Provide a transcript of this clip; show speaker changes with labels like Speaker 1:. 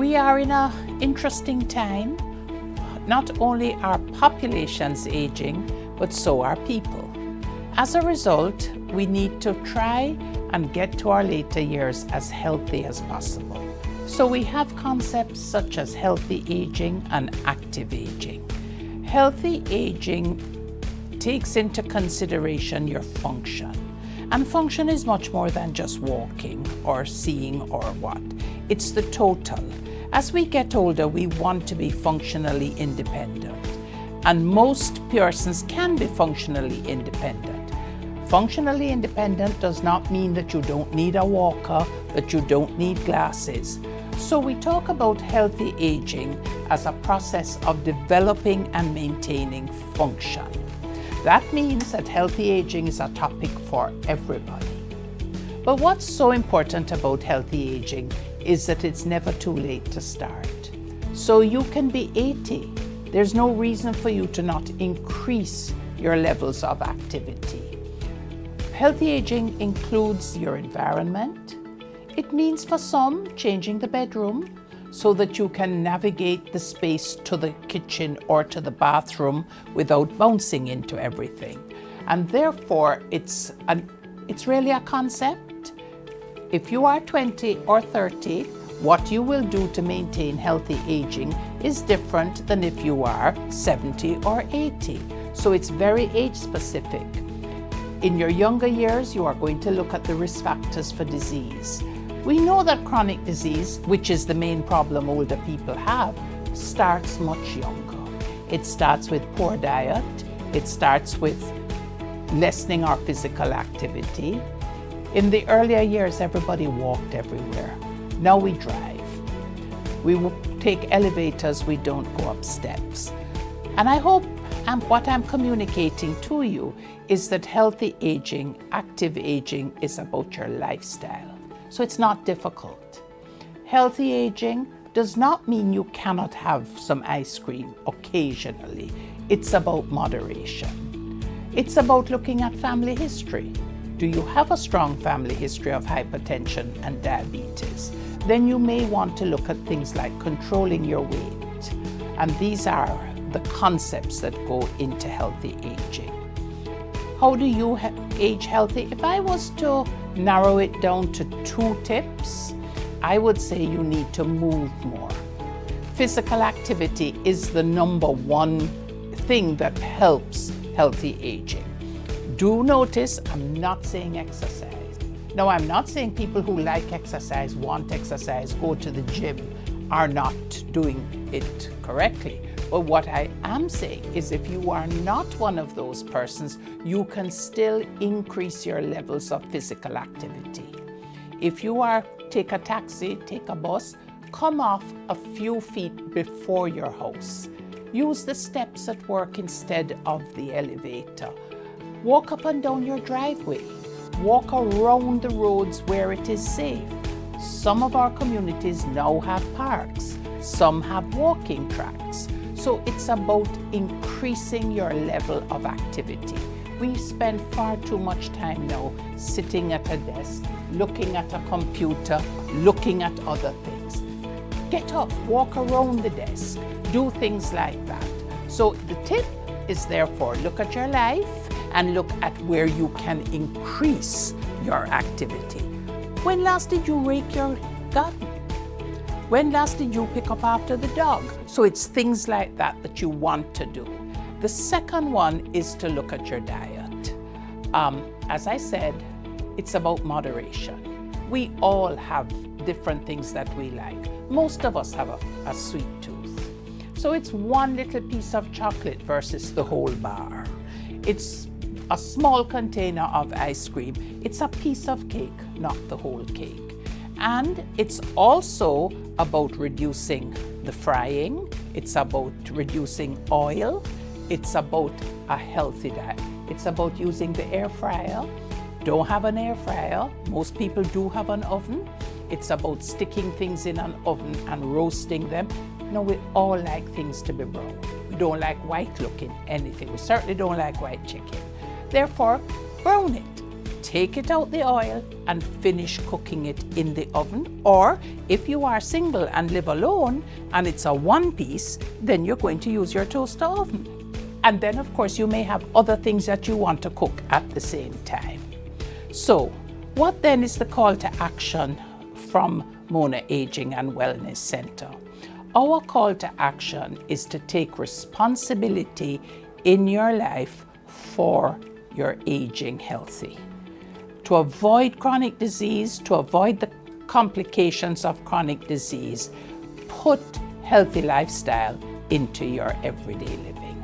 Speaker 1: We are in an interesting time. Not only are populations aging, but so are people. As a result, we need to try and get to our later years as healthy as possible. So we have concepts such as healthy aging and active aging. Healthy aging takes into consideration your function. And function is much more than just walking or seeing or what. It's the total. As we get older, we want to be functionally independent. And most persons can be functionally independent. Functionally independent does not mean that you don't need a walker, that you don't need glasses. So we talk about healthy aging as a process of developing and maintaining function. That means that healthy aging is a topic for everybody. But what's so important about healthy aging is that it's never too late to start. So you can be 80. There's no reason for you to not increase your levels of activity. Healthy aging includes your environment. It means for some changing the bedroom so that you can navigate the space to the kitchen or to the bathroom without bouncing into everything. And therefore, it's really a concept. If you are 20 or 30, what you will do to maintain healthy aging is different than if you are 70 or 80. So it's very age specific. In your younger years, you are going to look at the risk factors for disease. We know that chronic disease, which is the main problem older people have, starts much younger. It starts with poor diet. It starts with lessening our physical activity. In the earlier years, everybody walked everywhere. Now we drive. We take elevators, we don't go up steps. And I hope what I'm communicating to you is that healthy aging, active aging is about your lifestyle. So it's not difficult. Healthy aging does not mean you cannot have some ice cream occasionally. It's about moderation. It's about looking at family history. Do you have a strong family history of hypertension and diabetes? Then you may want to look at things like controlling your weight. And these are the concepts that go into healthy aging. How do you age healthy? If I was to narrow it down to 2 tips, I would say you need to move more. Physical activity is the number 1 thing that helps healthy aging. Do notice, I'm not saying exercise. Now, I'm not saying people who like exercise, want exercise, go to the gym, are not doing it correctly. But what I am saying is if you are not one of those persons, you can still increase your levels of physical activity. If you take a taxi, take a bus, come off a few feet before your house. Use the steps at work instead of the elevator. Walk up and down your driveway. Walk around the roads where it is safe. Some of our communities now have parks. Some have walking tracks. So it's about increasing your level of activity. We spend far too much time now sitting at a desk, looking at a computer, looking at other things. Get up, walk around the desk, do things like that. So the tip is therefore look at your life and look at where you can increase your activity. When last did you rake your garden? When last did you pick up after the dog? So it's things like that that you want to do. The second one is to look at your diet. As I said, it's about moderation. We all have different things that we like. Most of us have a sweet tooth. So it's one little piece of chocolate versus the whole bar. It's a small container of ice cream. It's a piece of cake, not the whole cake. And it's also about reducing the frying. It's about reducing oil. It's about a healthy diet. It's about using the air fryer. Don't have an air fryer. Most people do have an oven. It's about sticking things in an oven and roasting them. No, we all like things to be brown. We don't like white looking anything. We certainly don't like white chicken. Therefore, brown it. take it out the oil and finish cooking it in the oven. Or if you are single and live alone and it's a one piece, then you're going to use your toaster oven. And then of course you may have other things that you want to cook at the same time. So what then is the call to action from Mona Aging and Wellness Center? Our call to action is to take responsibility in your life for your aging healthy. To avoid chronic disease, to avoid the complications of chronic disease, put healthy lifestyle into your everyday living.